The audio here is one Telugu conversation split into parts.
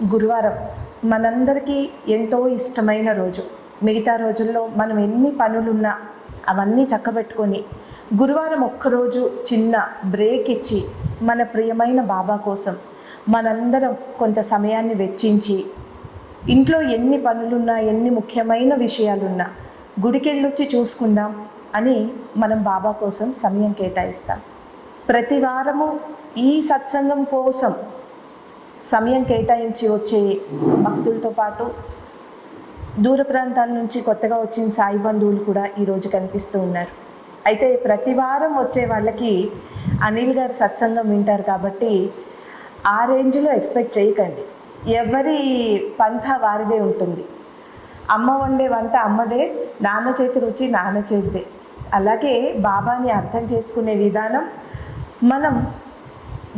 గురువారం మనందరికీ ఎంతో ఇష్టమైన రోజు. మిగతా రోజుల్లో మనం ఎన్ని పనులున్నా అవన్నీ చక్కబెట్టుకొని గురువారం ఒక్కరోజు చిన్న బ్రేక్ ఇచ్చి మన ప్రియమైన బాబా కోసం మనందరం కొంత సమయాన్ని వెచ్చించి ఇంట్లో ఎన్ని పనులున్నా ఎన్ని ముఖ్యమైన విషయాలున్నా గుడికెళ్ళొచ్చి చూసుకుందాం అని మనం బాబా కోసం సమయం కేటాయిస్తాం. ప్రతి వారము ఈ సత్సంగం కోసం సమయం కేటాయించి వచ్చే భక్తులతో పాటు దూర ప్రాంతాల నుంచి కొత్తగా వచ్చిన సాయి బంధువులు కూడా ఈరోజు కనిపిస్తూ ఉన్నారు. అయితే ప్రతి వారం వచ్చే వాళ్ళకి అనిల్ గారు సత్సంగం వింటారు కాబట్టి ఆ రేంజ్లో ఎక్స్పెక్ట్ చేయకండి. ఎవరి పంథా వారిదే ఉంటుంది. అమ్మ వండే వంట అమ్మదే, నాన్న చేతి రుచి నాన్న చేతిదే. అలాగే బాబాని అర్థం చేసుకునే విధానం మనం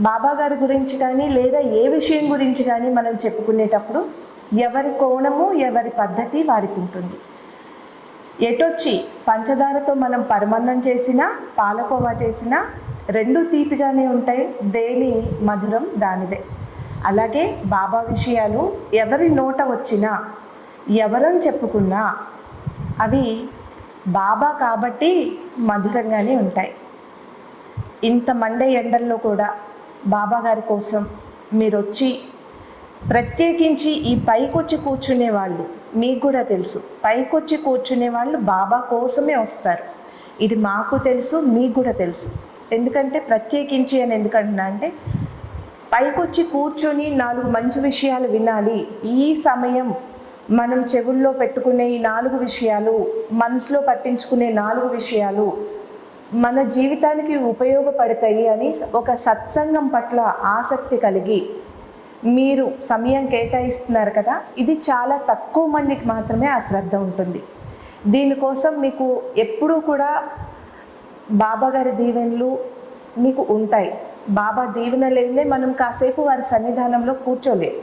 బాబా గారి గురించి కానీ లేదా ఏ విషయం గురించి కానీ మనం చెప్పుకునేటప్పుడు ఎవరి కోణము ఎవరి పద్ధతి వారికి ఉంటుంది. ఎటొచ్చి పంచదారతో మనం పరమన్నం చేసినా పాలకోవా చేసినా రెండు తీపిగానే ఉంటాయి, దేని మధురం దానిదే. అలాగే బాబా విషయాలు ఎవరి నోట వచ్చినా ఎవరని చెప్పుకున్నా అవి బాబా కాబట్టి మధురంగానే ఉంటాయి. ఇంత మండే ఎండల్లో కూడా బాబా గారి కోసం మీరు వచ్చి ప్రత్యేకించి ఈ పైకొచ్చి కూర్చునే వాళ్ళు మీకు కూడా తెలుసు, పైకొచ్చి కూర్చునే వాళ్ళు బాబా కోసమే వస్తారు. ఇది మాకు తెలుసు, మీకు కూడా తెలుసు. ఎందుకంటే ప్రత్యేకించి అని ఎందుకంటున్నా అంటే పైకొచ్చి కూర్చొని 4 మంచి విషయాలు వినాలి. ఈ సమయం మనం చెవుల్లో పెట్టుకునే ఈ 4 విషయాలు, మనసులో పట్టించుకునే 4 విషయాలు మన జీవితానికి ఉపయోగపడతాయి అని ఒక సత్సంగం పట్ల ఆసక్తి కలిగి మీరు సమయం కేటాయిస్తున్నారు కదా. ఇది చాలా తక్కువ మందికి మాత్రమే ఆ శ్రద్ధ ఉంటుంది. దీనికోసం మీకు ఎప్పుడూ కూడా బాబా గారి దీవెనలు మీకు ఉంటాయి. బాబా దీవెన లేదే మనం కాసేపు వారి సన్నిధానంలో కూర్చోలేం.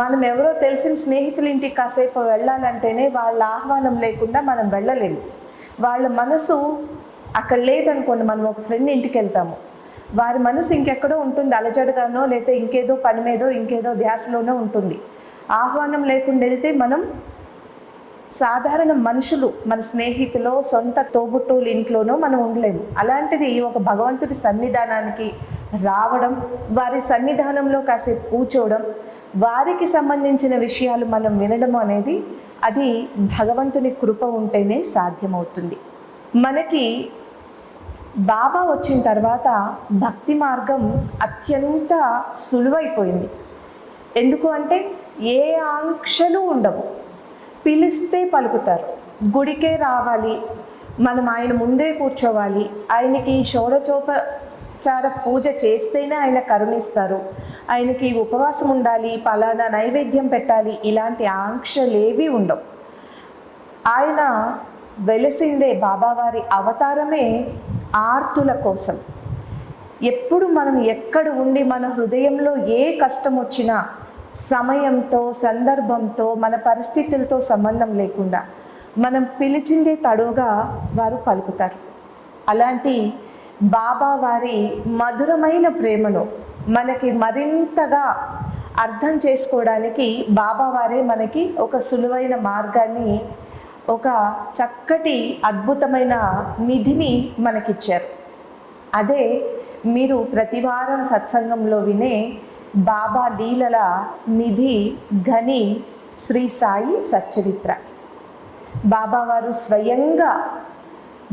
మనం ఎవరో తెలిసిన స్నేహితుల ఇంటికి కాసేపు వెళ్ళాలంటేనే వాళ్ళ ఆహ్వానం లేకుండా మనం వెళ్ళలేము. వాళ్ళ మనసు అక్కడ లేదనుకోండి, మనం ఒక ఫ్రెండ్ ఇంటికి వెళ్తాము, వారి మనసు ఇంకెక్కడో ఉంటుంది, అలజడగానో లేకపోతే ఇంకేదో పని మీదో ఇంకేదో ధ్యాసలోనో ఉంటుంది. ఆహ్వానం లేకుండా వెళ్తే మనం సాధారణ మనుషులు మన స్నేహితులో సొంత తోబుట్టువుల ఇంట్లోనో మనం ఉండలేము. అలాంటిది ఒక భగవంతుడి సన్నిధానానికి రావడం, వారి సన్నిధానంలో కాసేపు కూర్చోవడం, వారికి సంబంధించిన విషయాలు మనం వినడం అనేది అది భగవంతుని కృప ఉంటేనే సాధ్యమవుతుంది. మనకి బాబా వచ్చిన తర్వాత భక్తి మార్గం అత్యంత సులువైపోయింది. ఎందుకు అంటే ఏ ఆంక్షలు ఉండవు. పిలిస్తే పలుకుతారు. గుడికే రావాలి, మనం ఆయన ముందే కూర్చోవాలి, ఆయనకి షోడచోపచార పూజ చేస్తేనే ఆయన కరుణిస్తారు, ఆయనకి ఉపవాసం ఉండాలి, పలానా నైవేద్యం పెట్టాలి, ఇలాంటి ఆంక్షలేవి ఉండవు. ఆయన వెలిసిందే, బాబావారి అవతారమే ఆర్తుల కోసం. ఎప్పుడు మనం ఎక్కడ ఉండి మన హృదయంలో ఏ కష్టం వచ్చినా సమయంతో సందర్భంతో మన పరిస్థితులతో సంబంధం లేకుండా మనం పిలిచిందే తడుగా వారు పలుకుతారు. అలాంటి బాబా వారి మధురమైన ప్రేమను మనకి మరింతగా అర్థం చేసుకోవడానికి బాబా వారే మనకి ఒక సులువైన మార్గాన్ని, ఒక చక్కటి అద్భుతమైన నిధిని మనకిచ్చారు. అదే మీరు ప్రతివారం సత్సంగంలో వినే బాబా లీలల నిధి గని శ్రీ సాయి సచ్చరిత్ర. బాబావారు స్వయంగా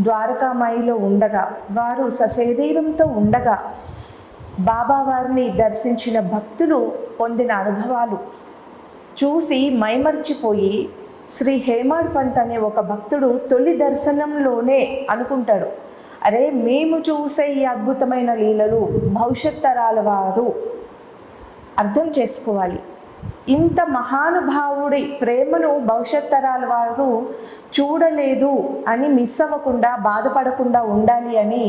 ద్వారకామాయిలో ఉండగా, వారు సశరీరంతో ఉండగా బాబావారిని దర్శించిన భక్తులు పొందిన అనుభవాలు చూసి మైమర్చిపోయి శ్రీ హేమాడ్ పంత్ అనే ఒక భక్తుడు తొలి దర్శనంలోనే అనుకుంటాడు, అరే మేము చూసే ఈ అద్భుతమైన లీలలు భవిష్యత్ తరాల వారు అర్థం చేసుకోవాలి. ఇంత మహానుభావుడి ప్రేమను భవిష్యత్ తరాల వారు చూడలేదు అని మిస్ అవ్వకుండా బాధపడకుండా ఉండాలి అని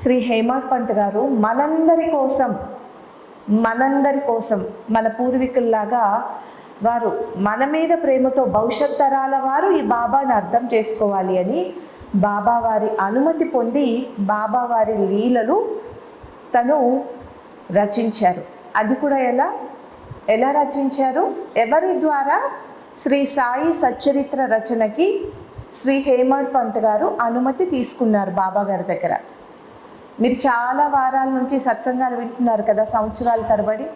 శ్రీ హేమాడ్ పంత్ గారు మనందరి కోసం మన పూర్వీకుల్లాగా వారు మన మీద ప్రేమతో భవిష్యత్ తరాల వారు ఈ బాబాని అర్థం చేసుకోవాలి అని బాబావారి అనుమతి పొంది బాబావారి లీలలు తను రచించారు. అది కూడా ఎలా? ఎలా రచించారు? ఎవరి ద్వారా? శ్రీ సాయి సచ్చరిత్ర రచనకి శ్రీ హేమాడ్ పంత్ గారు అనుమతి తీసుకున్నారు బాబా గారి దగ్గర. మీరు చాలా వారాల నుంచి సత్సంగాలు వింటున్నారు కదా, సంవత్సరాల తరబడి.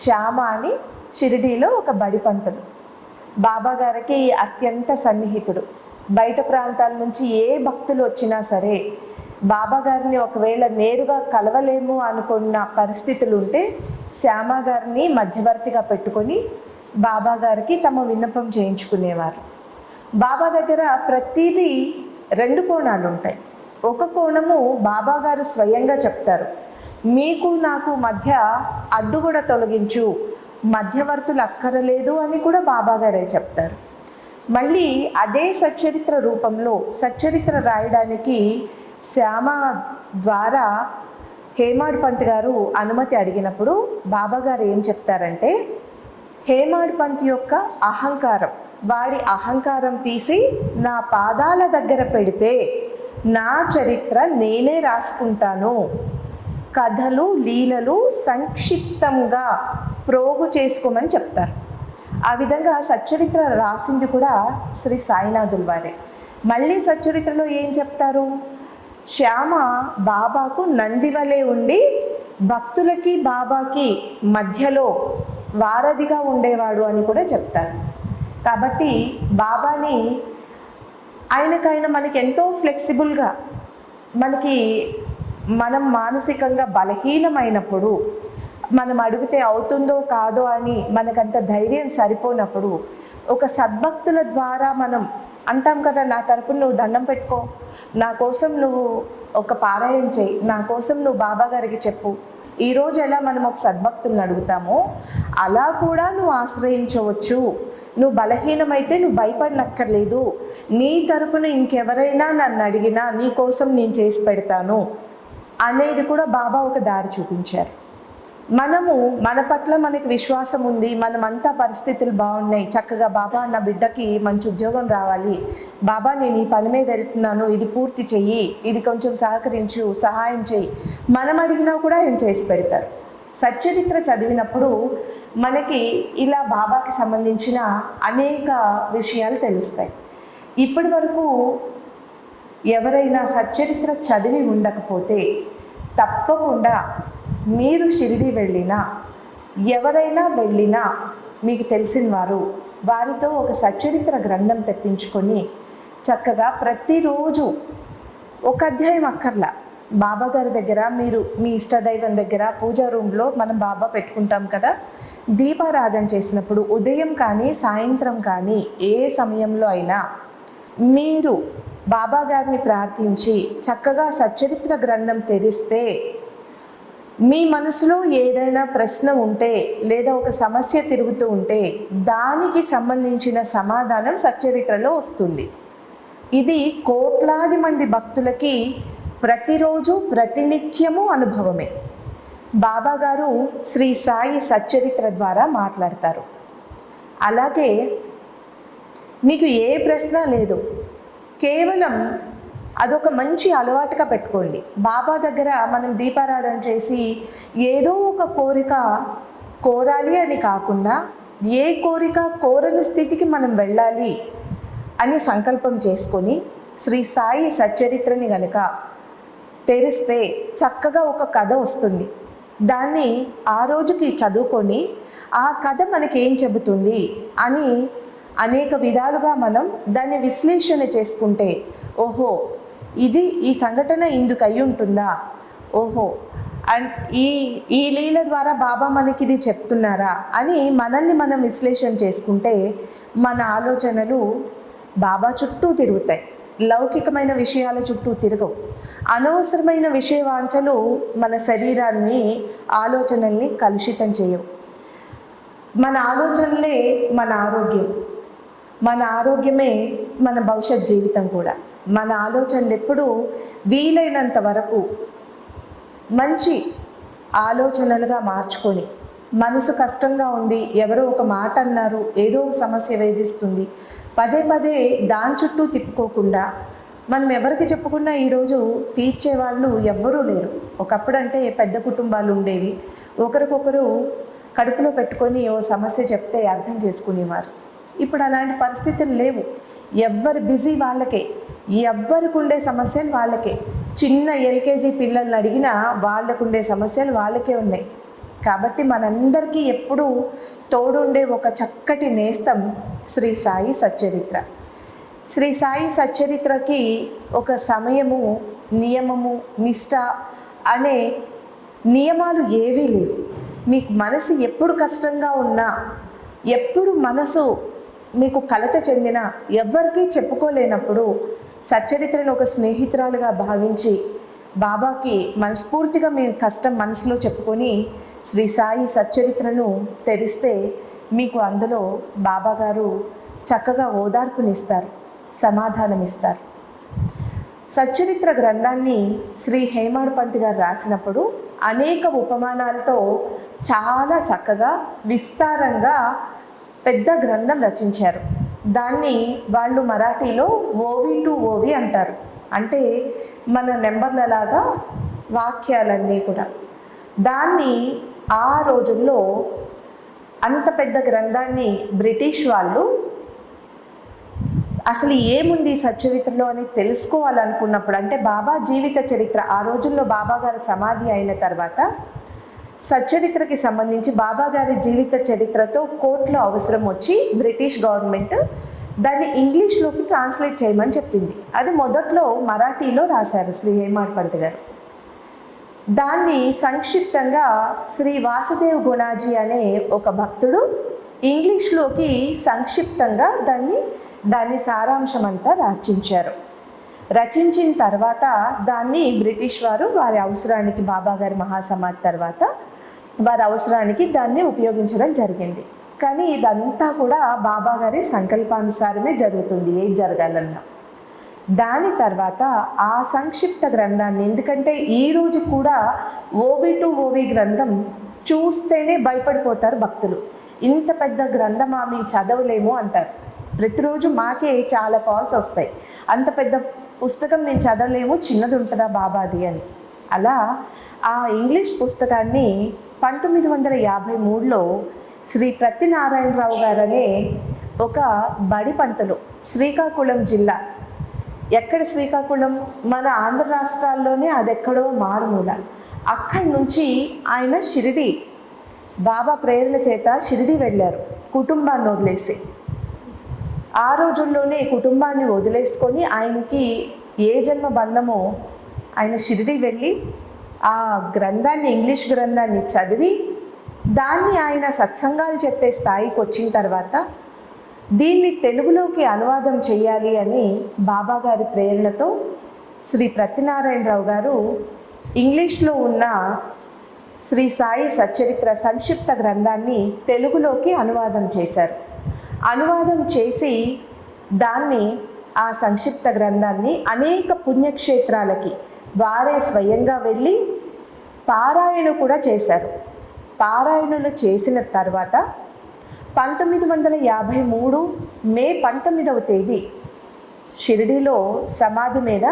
శ్యామ అని షిరిడీలో ఒక బడి పంతులు, బాబా గారికి అత్యంత సన్నిహితుడు. బయట ప్రాంతాల నుంచి ఏ భక్తులు వచ్చినా సరే బాబా గారిని ఒకవేళ నేరుగా కలవలేము అనుకున్న పరిస్థితులు ఉంటే శ్యామ గారిని మధ్యవర్తిగా పెట్టుకొని బాబా గారికి తమ విన్నపం చేయించుకునేవారు. బాబా దగ్గర ప్రతిదీ 2 కోణాలు ఉంటాయి. ఒక కోణము బాబా గారు స్వయంగా చెప్తారు, మీకు నాకు మధ్య అడ్డుగోడ తొలగించు, మధ్యవర్తులు అక్కరలేదు అని కూడా బాబా గారే చెప్తారు. మళ్ళీ అదే సచ్చరిత్ర రూపంలో సచ్చరిత్ర రాయడానికి శ్యామ ద్వారా హేమాడ్ పంత్ గారు అనుమతి అడిగినప్పుడు బాబా గారు ఏం చెప్తారంటే, హేమాడ్ పంత్ యొక్క అహంకారం, వాడి అహంకారం తీసి నా పాదాల దగ్గర పెడితే నా చరిత్ర నేనే రాసుకుంటాను, కథలు లీలలు సంక్షిప్తంగా ప్రోగు చేసుకోమని చెప్తారు. ఆ విధంగా సచ్చరిత్ర రాసింది కూడా శ్రీ సాయినాథుల వారే. మళ్ళీ సచ్చరిత్రలో ఏం చెప్తారు? శ్యామ బాబాకు నందివలే ఉండి భక్తులకి బాబాకి మధ్యలో వారధిగా ఉండేవాడు అని కూడా చెప్తారు. కాబట్టి బాబాని ఆయనకైనా మనకి ఎంతో ఫ్లెక్సిబుల్గా, మనం మానసికంగా బలహీనమైనప్పుడు, మనం అడిగితే అవుతుందో కాదో అని మనకంత ధైర్యం సరిపోనప్పుడు ఒక సద్భక్తుల ద్వారా మనం అంటాం కదా, నా తరపున నువ్వు దండం పెట్టుకో, నా కోసం నువ్వు ఒక పారాయణ చేయి, నా కోసం నువ్వు బాబా గారికి చెప్పు. ఈరోజు ఎలా మనం ఒక సద్భక్తులను అడుగుతామో అలా కూడా నువ్వు ఆశ్రయించవచ్చు. నువ్వు బలహీనమైతే నువ్వు భయపడనక్కర్లేదు, నీ తరపున ఇంకెవరైనా నన్ను అడిగినా నీ కోసం నేను చేసి పెడతాను అనేది కూడా బాబా ఒక దారి చూపించారు. మనము మన పట్ల మనకి విశ్వాసం ఉంది, మనమంతా పరిస్థితులు బాగున్నాయి, చక్కగా బాబా నా బిడ్డకి మంచి ఉద్యోగం రావాలి, బాబా నేను ఈ పని మీద వెళ్తున్నాను, ఇది పూర్తి చెయ్యి, ఇది కొంచెం సహకరించు, సహాయం చెయ్యి, మనం అడిగినా కూడా ఆయన చేసి పెడతారు. సచ్చరిత్ర చదివినప్పుడు మనకి ఇలా బాబాకి సంబంధించిన అనేక విషయాలు తెలుస్తాయి. ఇప్పటి వరకు ఎవరైనా సచ్చరిత్ర చదివి ఉండకపోతే తప్పకుండా మీరు షిరిడి వెళ్ళినా, ఎవరైనా వెళ్ళినా, మీకు తెలిసిన వారితో ఒక సచ్చరిత్ర గ్రంథం తెప్పించుకొని చక్కగా ప్రతిరోజు ఒక అధ్యాయం అక్కర్లా, బాబా గారి దగ్గర మీరు మీ ఇష్టదైవం దగ్గర పూజా రూమ్లో మనం బాబా పెట్టుకుంటాం కదా, దీపారాధన చేసినప్పుడు ఉదయం కానీ సాయంత్రం కానీ ఏ సమయంలో అయినా మీరు బాబా గారిని ప్రార్థించి చక్కగా సచ్చరిత్ర గ్రంథం తెరిస్తే మీ మనసులో ఏదైనా ప్రశ్న ఉంటే లేదా ఒక సమస్య తిరుగుతూ ఉంటే దానికి సంబంధించిన సమాధానం సచ్చరిత్రలో వస్తుంది. ఇది కోట్లాది మంది భక్తులకి ప్రతిరోజు ప్రతినిత్యము అనుభవమే. బాబా గారు శ్రీ సాయి సచ్చరిత్ర ద్వారా మాట్లాడతారు. అలాగే మీకు ఏ ప్రశ్న లేదు, కేవలం అదొక మంచి అలవాటుగా పెట్టుకోండి. బాబా దగ్గర మనం దీపారాధన చేసి ఏదో ఒక కోరిక కోరాలి అని కాకుండా ఏ కోరిక కోరని స్థితికి మనం వెళ్ళాలి అని సంకల్పం చేసుకొని శ్రీ సాయి సచ్చరిత్రని గనుక తెరిస్తే చక్కగా ఒక కథ వస్తుంది. దాన్ని ఆ రోజుకి చదువుకొని ఆ కథ మనకేం చెబుతుంది అని అనేక విధాలుగా మనం దాన్ని విశ్లేషణ చేసుకుంటే, ఓహో ఇది ఈ సంఘటన ఇందుకు అయి ఉంటుందా, ఓహో అండ్ ఈ లీల ద్వారా బాబా మనకి ఇది చెప్తున్నారా అని మనల్ని మనం విశ్లేషణ చేసుకుంటే మన ఆలోచనలు బాబా చుట్టూ తిరుగుతాయి. లౌకికమైన విషయాల చుట్టూ తిరగవు. అనవసరమైన విషయవాంఛలు మన శరీరాన్ని, ఆలోచనల్ని కలుషితం చేయవు. మన ఆలోచనలే మన ఆరోగ్యం, మన ఆరోగ్యమే మన భవిష్యత్ జీవితం కూడా. మన ఆలోచనలు ఎప్పుడూ వీలైనంత వరకు మంచి ఆలోచనలుగా మార్చుకొని, మనసు కష్టంగా ఉంది, ఎవరో ఒక మాట అన్నారు, ఏదో ఒక సమస్య వేధిస్తుంది, పదే పదే దాని చుట్టూ తిప్పుకోకుండా మనం ఎవరికి చెప్పుకున్నా ఈరోజు తీర్చేవాళ్ళు ఎవ్వరూ లేరు. ఒకప్పుడంటే పెద్ద కుటుంబాలు ఉండేవి, ఒకరికొకరు కడుపులో పెట్టుకొని ఓ సమస్య చెప్తే అర్థం చేసుకునేవారు. ఇప్పుడు అలాంటి పరిస్థితులు లేవు. ఎవ్వరు బిజీ వాళ్ళకే, ఎవ్వరికి ఉండే సమస్యలు వాళ్ళకే. చిన్న ఎల్కేజీ పిల్లల్ని అడిగినా వాళ్ళకు ఉండే సమస్యలు వాళ్ళకే ఉన్నాయి. కాబట్టి మనందరికీ ఎప్పుడూ తోడుండే ఒక చక్కటి నేస్తం శ్రీ సాయి సచ్చరిత్ర. శ్రీ సాయి సచ్చరిత్రకి ఒక సమయము, నియమము, నిష్ట అనే నియమాలు ఏవీ లేవు. మీకు మనసు ఎప్పుడు కష్టంగా ఉన్నా, ఎప్పుడు మనసు మీకు కలత చెందినా, ఎవ్వరికీ చెప్పుకోలేనప్పుడు సచ్చరిత్రను ఒక స్నేహితురాలుగా భావించి బాబాకి మనస్ఫూర్తిగా మీ కష్టం మనసులో చెప్పుకొని శ్రీ సాయి సచ్చరిత్రను తెరిస్తే మీకు అందులో బాబా గారు చక్కగా ఓదార్పునిస్తారు, సమాధానం ఇస్తారు. సచ్చరిత్ర గ్రంథాన్ని శ్రీ హేమాడ్ పంత్ గారు రాసినప్పుడు అనేక ఉపమానాలతో చాలా చక్కగా విస్తారంగా పెద్ద గ్రంథం రచించారు. దాన్ని వాళ్ళు మరాఠీలో ఓవి టు ఓవి అంటారు. అంటే మన నెంబర్లలాగా వాక్యాలన్నీ కూడా. దాన్ని ఆ రోజుల్లో అంత పెద్ద గ్రంథాన్ని బ్రిటిష్ వాళ్ళు అసలు ఏముంది సచ్చరిత్రలో అని తెలుసుకోవాలనుకున్నప్పుడు, అంటే బాబా జీవిత చరిత్ర, ఆ రోజుల్లో బాబా గారి సమాధి అయిన తర్వాత సచ్చరిత్రకి సంబంధించి బాబా గారి జీవిత చరిత్రతో కోర్టులో అవసరం వచ్చి బ్రిటిష్ గవర్నమెంట్ దాన్ని ఇంగ్లీష్లోకి ట్రాన్స్లేట్ చేయమని చెప్పింది. అది మొదట్లో మరాఠీలో రాశారు శ్రీ హేమాడ్ పంత్ గారు. దాన్ని సంక్షిప్తంగా శ్రీ వాసుదేవ్ గుణాజీ అనే ఒక భక్తుడు ఇంగ్లీష్లోకి సంక్షిప్తంగా దాని సారాంశం అంతా రచించారు. రచించిన తర్వాత దాన్ని బ్రిటిష్ వారు వారి అవసరానికి, బాబా గారి మహాసమాధి తర్వాత వారి అవసరానికి దాన్ని ఉపయోగించడం జరిగింది. కానీ ఇదంతా కూడా బాబా గారి సంకల్పానుసారమే జరుగుతుంది, ఏది జరగాలన్నా. దాని తర్వాత ఆ సంక్షిప్త గ్రంథాన్ని, ఎందుకంటే ఈరోజు కూడా ఓవి టు ఓవి గ్రంథం చూస్తేనే భయపడిపోతారు భక్తులు. ఇంత పెద్ద గ్రంథమా మేము చదవలేము అంటారు. ప్రతిరోజు మాకే చాలా కాల్స్ వస్తాయి, అంత పెద్ద పుస్తకం మేము చదవలేము, చిన్నది ఉంటుందా బాబాది అని. అలా ఆ ఇంగ్లీష్ పుస్తకాన్ని 1953లో శ్రీ ప్రత్తినారాయణరావు గారనే ఒక బడి పంతులు, శ్రీకాకుళం జిల్లా, ఎక్కడ శ్రీకాకుళం, మన ఆంధ్ర రాష్ట్రాల్లోనే అదెక్కడో మారుమూల, అక్కడి నుంచి ఆయన షిరిడి, బాబా ప్రేరణ చేత షిరిడి వెళ్ళారు కుటుంబాన్ని వదిలేసి. ఆ రోజుల్లోనే కుటుంబాన్ని వదిలేసుకొని ఆయనకి ఏ జన్మ బంధమో ఆయన షిరిడి వెళ్ళి ఆ గ్రంథాన్ని, ఇంగ్లీష్ గ్రంథాన్ని చదివి దాన్ని ఆయన సత్సంగాలు చెప్పే స్థాయికి వచ్చిన తర్వాత దీన్ని తెలుగులోకి అనువాదం చేయాలి అని బాబా గారి ప్రేరణతో శ్రీ ప్రత్తినారాయణరావు గారు ఇంగ్లీష్లో ఉన్న శ్రీ సాయి సచ్చరిత్ర సంక్షిప్త గ్రంథాన్ని తెలుగులోకి అనువాదం చేశారు. అనువాదం చేసి దాన్ని, ఆ సంక్షిప్త గ్రంథాన్ని అనేక పుణ్యక్షేత్రాలకి వారే స్వయంగా వెళ్ళి పారాయణ కూడా చేశారు. పారాయణలు చేసిన తర్వాత 1953 మే 19వ తేదీ షిరిడీలో సమాధి మీద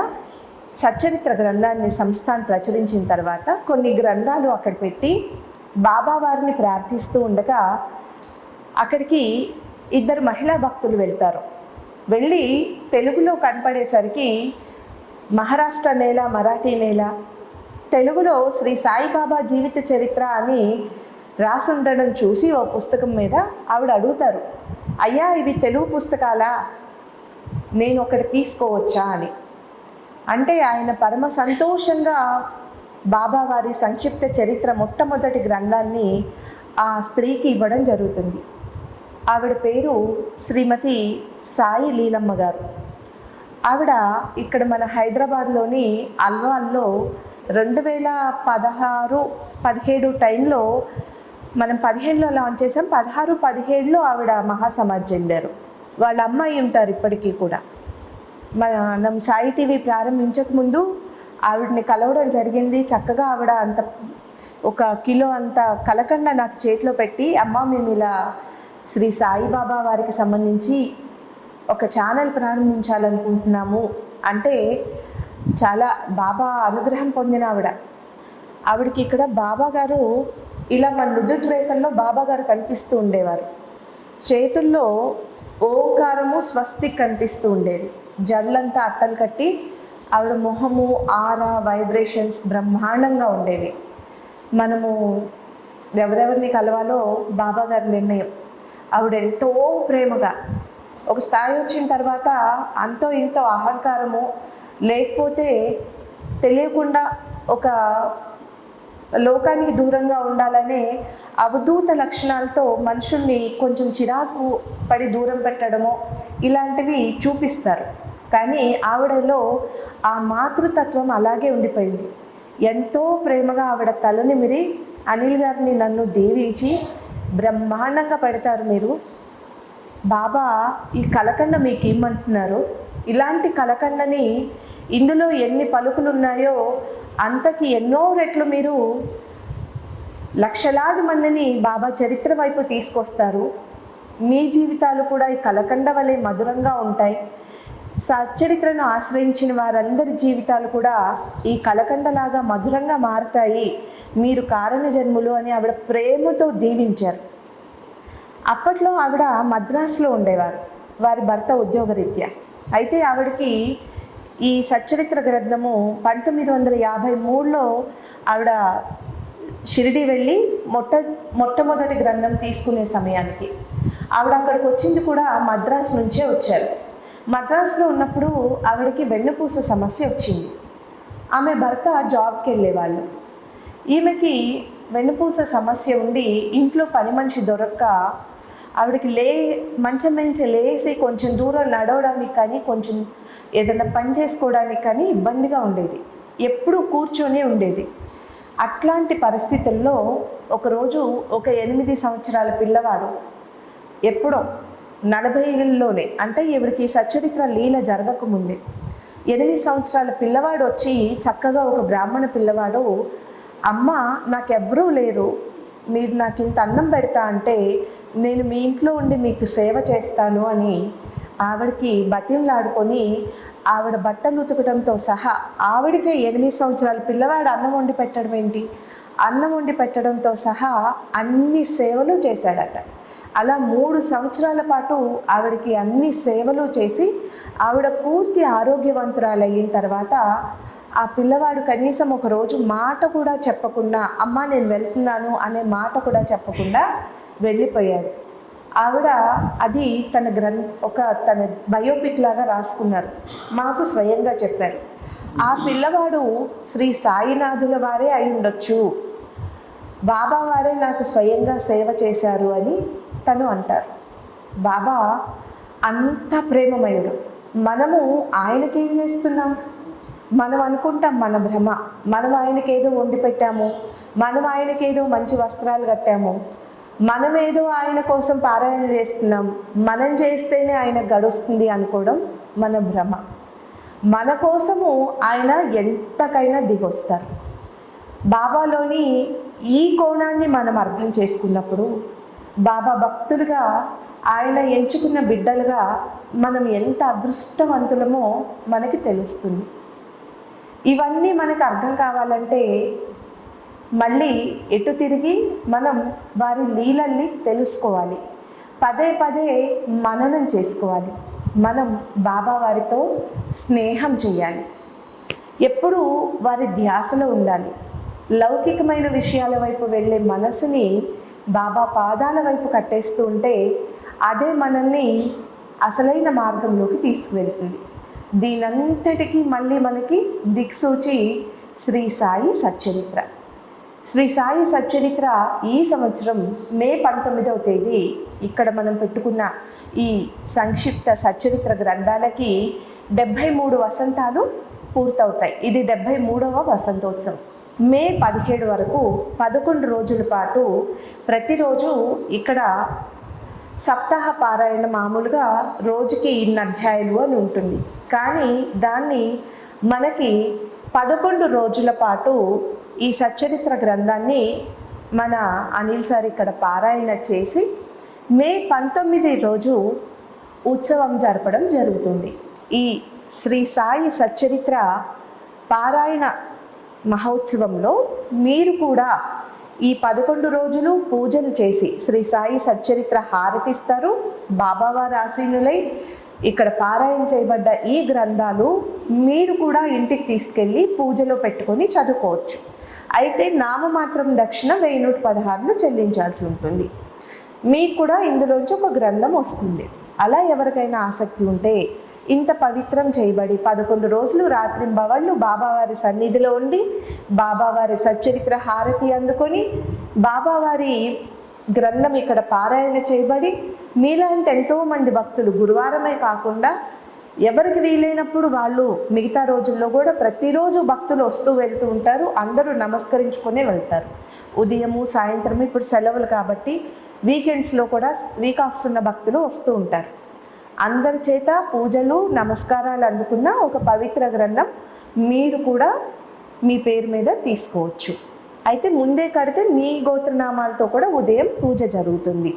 సచ్చరిత్ర గ్రంథాన్ని సంస్థాన్ ప్రచురించిన తర్వాత కొన్ని గ్రంథాలు అక్కడ పెట్టి బాబా వారిని ప్రార్థిస్తూ ఉండగా అక్కడికి ఇద్దరు మహిళా భక్తులు వెళ్తారు. వెళ్ళి తెలుగులో కనపడేసరికి మహారాష్ట్ర నేల, మరాఠీ నేల, తెలుగులో శ్రీ సాయిబాబా జీవిత చరిత్ర అని రాసి ఉండడం చూసి ఓ పుస్తకం మీద ఆవిడ అడుగుతారు, అయ్యా ఇవి తెలుగు పుస్తకాలా, నేను ఒకటి తీసుకోవచ్చా అని. అంటే ఆయన పరమ సంతోషంగా బాబా వారి సంక్షిప్త చరిత్ర మొట్టమొదటి గ్రంథాన్ని ఆ స్త్రీకి ఇవ్వడం జరుగుతుంది. ఆవిడ పేరు శ్రీమతి సాయి లీలమ్మ గారు. ఆవిడ ఇక్కడ మన హైదరాబాద్లోని అల్వాల్లో 2016-17 టైంలో, మనం 15లో లాంచ్ చేసాం, 16-17లో ఆవిడ మహాసమాధి చెందారు. వాళ్ళ అమ్మాయి ఉంటారు ఇప్పటికీ కూడా. మనం సాయి టీవీ ప్రారంభించకముందు ఆవిడని కలవడం జరిగింది. చక్కగా ఆవిడ అంత 1 కిలో అంత కలకండ నాకు చేతిలో పెట్టి, అమ్మ మేము ఇలా శ్రీ సాయిబాబా వారికి సంబంధించి ఒక ఛానల్ ప్రారంభించాలనుకుంటున్నాము అంటే చాలా బాబా అనుగ్రహం పొందిన ఆవిడకి ఇక్కడ బాబా గారు ఇలా మన నుదుటి రేఖల్లో బాబా గారు కనిపిస్తూ ఉండేవారు. చేతుల్లో ఓంకారము స్వస్తిక్ కనిపిస్తూ ఉండేది. జడలంతా అట్టలు కట్టి ఆవిడ మొహము ఆరా వైబ్రేషన్స్ బ్రహ్మాండంగా ఉండేవి. మనము ఎవరెవరిని కలవాలో బాబా గారి నిర్ణయం. ఆవిడ ఎంతో ప్రేమగా, ఒక స్థాయి వచ్చిన తర్వాత అంతో ఇంతో అహంకారము లేకపోతే తెలియకుండా ఒక లోకానికి దూరంగా ఉండాలనే అవధూత లక్షణాలతో మనుషుల్ని కొంచెం చిరాకు పడి దూరం పెట్టడమో ఇలాంటివి చూపిస్తారు. కానీ ఆవిడలో ఆ మాతృతత్వం అలాగే ఉండిపోయింది. ఎంతో ప్రేమగా ఆవిడ తలనిమిరి అనిల్ గారిని నన్ను దీవించి బ్రహ్మాండంగా పెడతారు మీరు, బాబా ఈ కలకండ మీకు ఇమ్మంటున్నారు, ఇలాంటి కలకండని ఇందులో ఎన్ని పలుకులు ఉన్నాయో అంతకి ఎన్నో రెట్లు మీరు లక్షలాది మందిని బాబా చరిత్ర వైపు తీసుకొస్తారు, మీ జీవితాలు కూడా ఈ కలకండ వలె మధురంగా ఉంటాయి, సచ్చరిత్రను ఆశ్రయించిన వారందరి జీవితాలు కూడా ఈ కలకండలాగా మధురంగా మారుతాయి, మీరు కారణ జన్ములు అని ఆవిడ ప్రేమతో దీవించారు. అప్పట్లో ఆవిడ మద్రాసులో ఉండేవారు, వారి భర్త ఉద్యోగరీత్యా. అయితే ఆవిడకి ఈ సచ్చరిత్ర గ్రంథము 1953లో ఆవిడ షిరిడి వెళ్ళి మొట్టమొదటి గ్రంథం తీసుకునే సమయానికి ఆవిడ అక్కడికి వచ్చింది కూడా మద్రాసు నుంచే వచ్చారు. మద్రాసులో ఉన్నప్పుడు ఆవిడకి వెన్నుపూస సమస్య వచ్చింది. ఆమె భర్త జాబ్కి వెళ్ళేవాళ్ళు. ఈమెకి వెన్నుపూస సమస్య ఉండి ఇంట్లో పని మనిషి దొరక్క ఆవిడకి మంచం నుంచి లేసి కొంచెం దూరం నడవడానికి కానీ కొంచెం ఏదైనా పని చేసుకోవడానికి కానీ ఇబ్బందిగా ఉండేది, ఎప్పుడూ కూర్చొని ఉండేది. అట్లాంటి పరిస్థితుల్లో ఒకరోజు ఒక 8 సంవత్సరాల పిల్లవాడు, ఎప్పుడో 40లోనే, అంటే ఈవిడికి సచ్చరిత్ర లీల జరగకముందే 8 సంవత్సరాల పిల్లవాడు వచ్చి చక్కగా ఒక బ్రాహ్మణ పిల్లవాడు, అమ్మ నాకెవ్వరూ లేరు, మీరు నాకు ఇంత అన్నం పెడతా అంటే నేను మీ ఇంట్లో ఉండి మీకు సేవ చేస్తాను అని ఆవిడకి బతిమలాడుకొని ఆవిడ బట్టలు ఉతకడంతో సహా, ఆవిడకే 8 సంవత్సరాల పిల్లవాడు అన్నం వండి పెట్టడం ఏంటి, అన్నం వండి పెట్టడంతో సహా అన్ని సేవలు చేశాడట. అలా 3 సంవత్సరాల పాటు ఆవిడకి అన్ని సేవలు చేసి ఆవిడ పూర్తి ఆరోగ్యవంతురాలైన తర్వాత ఆ పిల్లవాడు కనీసం ఒక రోజు మాట కూడా చెప్పకుండా, అమ్మ నేను వెళ్తున్నాను అనే మాట కూడా చెప్పకుండా వెళ్ళిపోయాడు. ఆవిడ అది తన బయోపిక్ లాగా రాసుకున్నారు, మాకు స్వయంగా చెప్పారు. ఆ పిల్లవాడు శ్రీ సాయినాథుల వారే అయి ఉండొచ్చు, బాబా వారే నాకు స్వయంగా సేవ చేశారు అని తను అంటారు. బాబా అంత ప్రేమమయుడు. మనము ఆయనకేం చేస్తున్నాం, మనం అనుకుంటాం మన భ్రమ, మనం ఆయనకేదో వండి పెట్టాము, మనం ఆయనకేదో మంచి వస్త్రాలు కట్టాము, మనమేదో ఆయన కోసం పారాయణ చేస్తున్నాం, మనం చేస్తేనే ఆయన గడుస్తుంది అనుకోవడం మన భ్రమ. మన కోసము ఆయన ఎంతకైనా దిగొస్తారు. బాబాలోని ఈ కోణాన్ని మనం అర్థం చేసుకున్నప్పుడు, బాబా భక్తులుగా ఆయన ఎంచుకున్న బిడ్డలుగా మనం ఎంత అదృష్టవంతులమో మనకి తెలుస్తుంది. ఇవన్నీ మనకు అర్థం కావాలంటే మళ్ళీ ఎటు తిరిగి మనం వారి లీలల్ని తెలుసుకోవాలి, పదే పదే మననం చేసుకోవాలి, మనం బాబా వారితో స్నేహం చేయాలి, ఎప్పుడూ వారి ధ్యాసలో ఉండాలి. లౌకికమైన విషయాల వైపు వెళ్ళే మనసుని బాబా పాదాల వైపు కట్టేస్తూ ఉంటే అదే మనల్ని అసలైన మార్గంలోకి తీసుకువెళ్తుంది. దీనంతటికీ మళ్ళీ మనకి దిక్సూచి శ్రీ సాయి సచ్చరిత్ర. శ్రీ సాయి సచ్చరిత్ర ఈ సంవత్సరం మే 19వ తేదీ ఇక్కడ మనం పెట్టుకున్న ఈ సంక్షిప్త సచ్చరిత్ర గ్రంథాలకి 73 వసంతాలు పూర్తవుతాయి. ఇది 73వ వసంతోత్సవం. మే 17 వరకు 11 రోజుల పాటు ప్రతిరోజు ఇక్కడ సప్తాహ పారాయణ మామూలుగా రోజుకి ఇన్ని అధ్యాయులు అని ఉంటుంది. కానీ దాన్ని మనకి 11 రోజుల పాటు ఈ సచ్చరిత్ర గ్రంథాన్ని మన అనిల్ సార్ ఇక్కడ పారాయణ చేసి మే 19 రోజు ఉత్సవం జరపడం జరుగుతుంది. ఈ శ్రీ సాయి సచ్చరిత్ర పారాయణ మహోత్సవంలో మీరు కూడా ఈ 11 రోజులు పూజలు చేసి శ్రీ సాయి సచ్చరిత్ర హారతిస్తారు. బాబావారి ఆసీనులై ఇక్కడ పారాయణ చేయబడ్డ ఈ గ్రంథాలు మీరు కూడా ఇంటికి తీసుకెళ్ళి పూజలో పెట్టుకొని చదువుకోవచ్చు. అయితే నామమాత్రం దక్షిణ 1116 చెల్లించాల్సి ఉంటుంది. మీకు కూడా ఇందులోంచి ఒక గ్రంథం వస్తుంది. అలా ఎవరికైనా ఆసక్తి ఉంటే ఇంత పవిత్రం చేయబడి 11 రోజులు రాత్రింబవళ్ళు బాబావారి సన్నిధిలో ఉండి బాబావారి సచ్చరిత్ర హారతి అందుకొని బాబావారి గ్రంథం ఇక్కడ పారాయణ చేయబడి మీలాంటి ఎంతోమంది భక్తులు గురువారమే కాకుండా ఎవరికి వీలైనప్పుడు వాళ్ళు మిగతా రోజుల్లో కూడా ప్రతిరోజు భక్తులు వస్తూ వెళ్తూ ఉంటారు. అందరూ నమస్కరించుకునే వెళ్తారు. ఉదయము సాయంత్రం ఇప్పుడు సెలవులు కాబట్టి వీకెండ్స్లో కూడా వీక్ ఆఫ్స్ ఉన్న భక్తులు వస్తూ ఉంటారు. అందరి చేత పూజలు నమస్కారాలు అందుకున్న ఒక పవిత్ర గ్రంథం మీరు కూడా మీ పేరు మీద తీసుకోవచ్చు. అయితే ముందే కడితే మీ గోత్రనామాలతో కూడా ఉదయం పూజ జరుగుతుంది.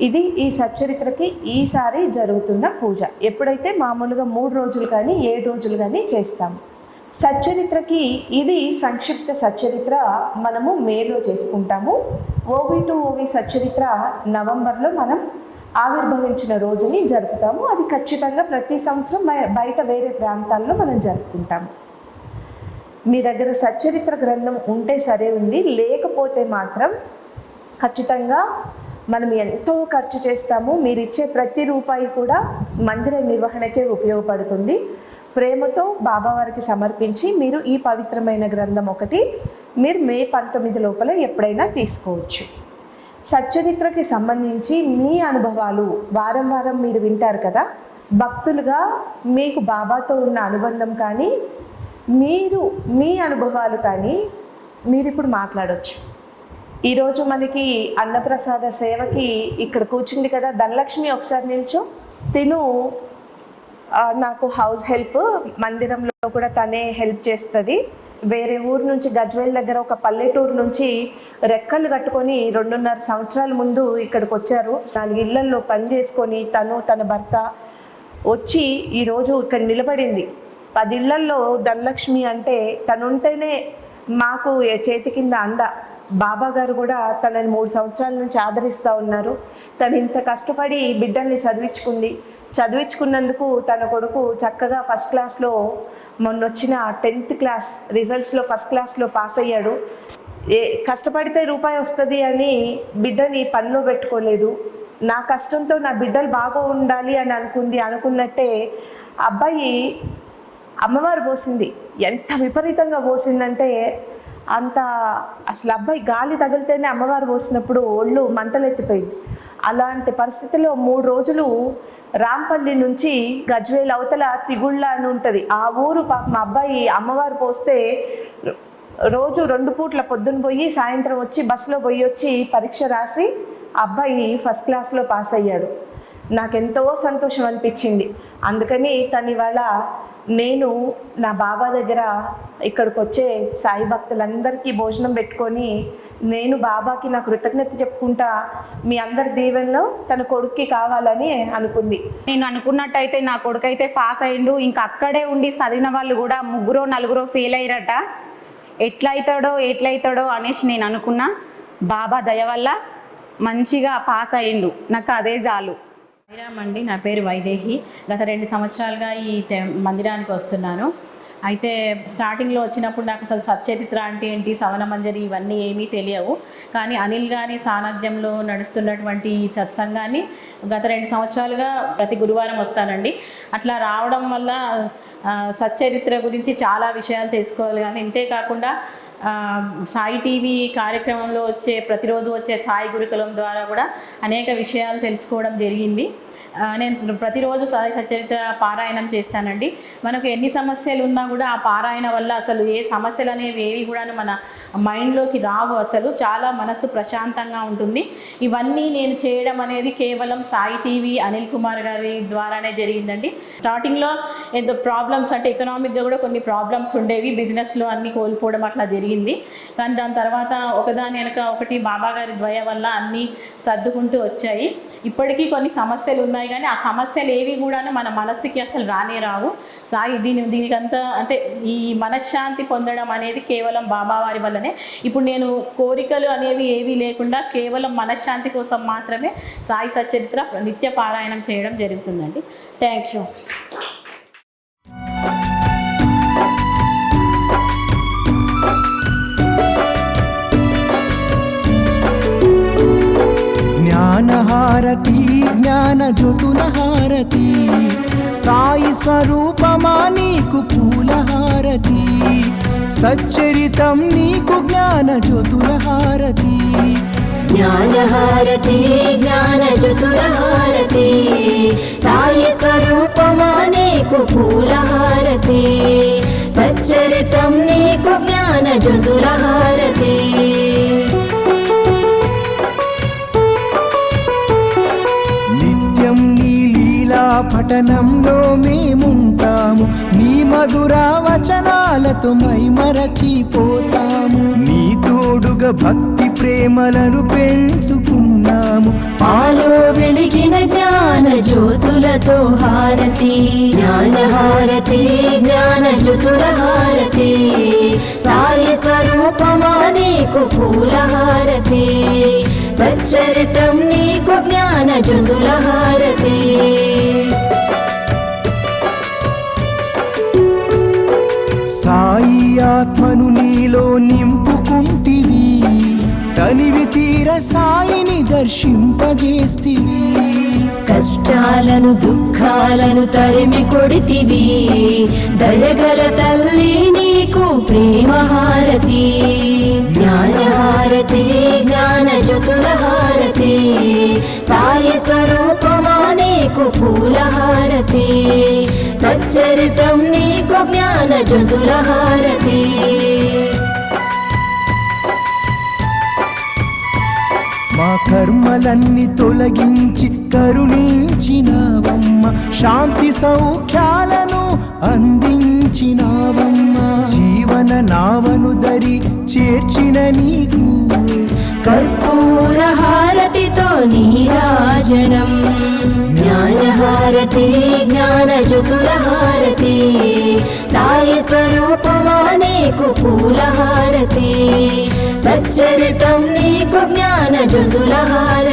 ఇది ఈ సచ్చరిత్రకి ఈసారి జరుగుతున్న పూజ. ఎప్పుడైతే మామూలుగా 3 రోజులు కానీ 7 రోజులు కానీ చేస్తాము. సచ్చరిత్రకి ఇది సంక్షిప్త సచ్చరిత్ర మనము మేలో చేసుకుంటాము. ఓవి సచ్చరిత్ర నవంబర్లో మనం ఆవిర్భవించిన రోజుని జరుపుతాము. అది ఖచ్చితంగా ప్రతి సంవత్సరం బయట వేరే ప్రాంతాల్లో మనం జరుపుకుంటాము. మీ దగ్గర సచ్చరిత్ర గ్రంథం ఉంటే సరే ఉంది, లేకపోతే మాత్రం ఖచ్చితంగా మనం ఎంతో ఖర్చు చేస్తాము. మీరు ఇచ్చే ప్రతి రూపాయి కూడా మందిర నిర్వహణకే ఉపయోగపడుతుంది. ప్రేమతో బాబావారికి సమర్పించి మీరు ఈ పవిత్రమైన గ్రంథం ఒకటి మీరు మే 19 లోపల ఎప్పుడైనా తీసుకోవచ్చు. సచ్చరిత్రకి సంబంధించి మీ అనుభవాలు వారం వారం మీరు వింటారు కదా. భక్తులుగా మీకు బాబాతో ఉన్న అనుబంధం కానీ మీరు మీ అనుభవాలు కానీ మీరు ఇప్పుడు మాట్లాడవచ్చు. ఈరోజు మనకి అన్నప్రసాద సేవకి ఇక్కడ కూర్చుంది కదా ధనలక్ష్మి, ఒకసారి నిల్చో. తిను నాకు హౌస్ హెల్ప్, మందిరంలో కూడా తనే హెల్ప్ చేస్తుంది. వేరే ఊరు నుంచి గజ్వేల్ దగ్గర ఒక పల్లెటూరు నుంచి రెక్కలు కట్టుకొని 2.5 సంవత్సరాల ముందు ఇక్కడికి వచ్చారు. 4 ఇళ్లల్లో పని చేసుకొని తన భర్త వచ్చి ఈరోజు ఇక్కడ నిలబడింది. 10 ఇళ్లల్లో ధనలక్ష్మి అంటే తనుంటేనే మాకు చేతి కింద అండ. బాబా గారు కూడా తనని 3 సంవత్సరాల నుంచి ఆదరిస్తూ ఉన్నారు. తను ఇంత కష్టపడి బిడ్డల్ని చదివించుకున్నందుకు తన కొడుకు చక్కగా ఫస్ట్ క్లాస్లో మొన్న వచ్చిన 10th క్లాస్ రిజల్ట్స్లో ఫస్ట్ క్లాస్లో పాస్ అయ్యాడు. కష్టపడితే రూపాయి వస్తుంది అని బిడ్డని పనిలో పెట్టుకోలేదు. నా కష్టంతో నా బిడ్డలు బాగా ఉండాలి అని అనుకున్నట్టే అబ్బాయి అమ్మవారు పోసింది. ఎంత విపరీతంగా పోసిందంటే అంత అసలు అబ్బాయి గాలి తగిలితేనే అమ్మవారు పోసినప్పుడు ఒళ్ళు మంటలెత్తిపోయింది. అలాంటి పరిస్థితిలో 3 రోజులు రాంపల్లి నుంచి గజ్వేల్ అవతల తిగుళ్ళ అని ఉంటుంది ఆ ఊరు. మా అబ్బాయి అమ్మవారు పోస్తే రోజు 2 పూట్ల పొద్దున్న పోయి సాయంత్రం వచ్చి బస్సులో పోయి వచ్చి పరీక్ష రాసి అబ్బాయి ఫస్ట్ క్లాస్లో పాస్ అయ్యాడు. నాకెంతో సంతోషం అనిపించింది. అందుకని తను ఇవాళ నేను నా బాబా దగ్గర ఇక్కడికి వచ్చే సాయి భక్తులందరికీ భోజనం పెట్టుకొని నేను బాబాకి నా కృతజ్ఞత చెప్పుకుంటా. మీ అందరి దీవెనలో తన కొడుక్కి కావాలని అనుకుంది. నేను అనుకున్నట్టయితే నా కొడుకు అయితే పాస్ అయ్యిండు. ఇంకా అక్కడే ఉండి చదివిన వాళ్ళు కూడా 3-4 ఫెయిల్ అయ్యారట. ఎట్లయితాడో అనేసి నేను అనుకున్నా. బాబా దయ వల్ల మంచిగా పాస్ అయ్యిండు. నాకు అదే చాలు. అండి, నా పేరు వైదేహి. గత 2 సంవత్సరాలుగా ఈ మందిరానికి వస్తున్నాను. అయితే స్టార్టింగ్లో వచ్చినప్పుడు నాకు అసలు సచ్చరిత్ర అంటే ఏంటి, సవన మంజరి ఇవన్నీ ఏమీ తెలియవు. కానీ అనిల్ గారి సాన్నిధ్యంలో నడుస్తున్నటువంటి ఈ సత్సంగాన్ని గత 2 సంవత్సరాలుగా ప్రతి గురువారం వస్తానండి. అట్లా రావడం వల్ల సచ్చరిత్ర గురించి చాలా విషయాలు తెలుసుకోవాలి. కానీ ఇంతే కాకుండా సాయి టీవీ కార్యక్రమంలో ప్రతిరోజు వచ్చే సాయి గురుకులం ద్వారా కూడా అనేక విషయాలు తెలుసుకోవడం జరిగింది. నేను ప్రతిరోజు సాయి సచ్చరిత్ర పారాయణం చేస్తానండి. మనకు ఎన్ని సమస్యలు ఉన్నా కూడా ఆ పారాయణ వల్ల అసలు ఏ సమస్యలు అనేవి ఏవి కూడా మన మైండ్లోకి రావు. అసలు చాలా మనసు ప్రశాంతంగా ఉంటుంది. ఇవన్నీ నేను చేయడం అనేది కేవలం సాయి టీవీ అనిల్ కుమార్ గారి ద్వారానే జరిగిందండి. స్టార్టింగ్లో ఏదో ప్రాబ్లమ్స్ అంటే ఎకనామిక్గా కూడా కొన్ని ప్రాబ్లమ్స్ ఉండేవి, బిజినెస్లో అన్నీ కోల్పోవడం అట్లా జరిగింది. కానీ దాని తర్వాత ఒకదాని వెనక ఒకటి బాబా గారి దయ వల్ల అన్నీ సర్దుకుంటూ వచ్చాయి. ఇప్పటికీ కొన్ని సమస్యలు సమస్యలు ఉన్నాయి, కానీ ఆ సమస్యలు ఏవి కూడా మన మనస్సుకి అసలు రానే రావు. సాయి దీనికంతా అంటే ఈ మనశ్శాంతి పొందడం అనేది కేవలం బాబా వారి వల్లనే. ఇప్పుడు నేను కోరికలు అనేవి ఏవి లేకుండా కేవలం మనశ్శాంతి కోసం మాత్రమే సాయి సచ్చరిత్ర నిత్య పారాయణం చేయడం జరుగుతుందండి. Thank you. జ్ఞానహారతి జ్ఞాన జ్యోతుల హారతి, సాయి స్వరూపమా నీకు పూలహారతి, సచ్చరితం నీకు జ్ఞాన జ్యోతుల హారతి. జ్ఞానహారతి జ్ఞాన జ్యోతుల హారతి, సాయి స్వరూపమా నీకు పూలహారతి, సచ్చరితం నీకు జ్ఞాన జ్యోతుల హారతి. పఠనంలో మేముంటాము, నీ మధుర వచనాలతో మైమరచిపోతాము, నీ తోడుగా భక్తి ప్రేమలను పెంచుకున్నాము. పాలో వెలిగిన జ్ఞాన జ్యోతులతో హారతి, జ్ఞానహారతి జ్ఞాన జ్యోతుల హారతి, సాయి స్వరూపమా నీకు పూలహారతి, సచ్చరితం నీకు జ్ఞాన జ్యోతుల హారతి. సాయి ఆత్మను నీలో నింపుకుంటివి, తనివి తీర సాయిని దర్శింపజేస్తివి, కష్టాలను దుఃఖాలను తరిమి కొడితివి, దయగల తల్లి నీకు ప్రేమహారతి, జ్ఞానహారతి జ్ఞాన జ్యోతుల హారతి, సాయి స్వరూపమా నీకు పూలహారతి, సచ్చరితం నీకు జ్ఞాన జ్యోతుల హారతి. మా కర్మలన్నీ తొలగించి కరుణించినావమ్మ, శాంతి సౌఖ్యాలను అందించినావమ్మ, జీవన నావను దరి చేర్చిన నీకు కర్పూర హారతితో నీరాజనం, జ్ఞానహారతి జ్ఞాన జ్యోతుల హారతి, సాయి స్వరూపమా నీకు పూలహారతి, సచ్చరితం నీకు జ్ఞాన జ్యోతుల హారతి.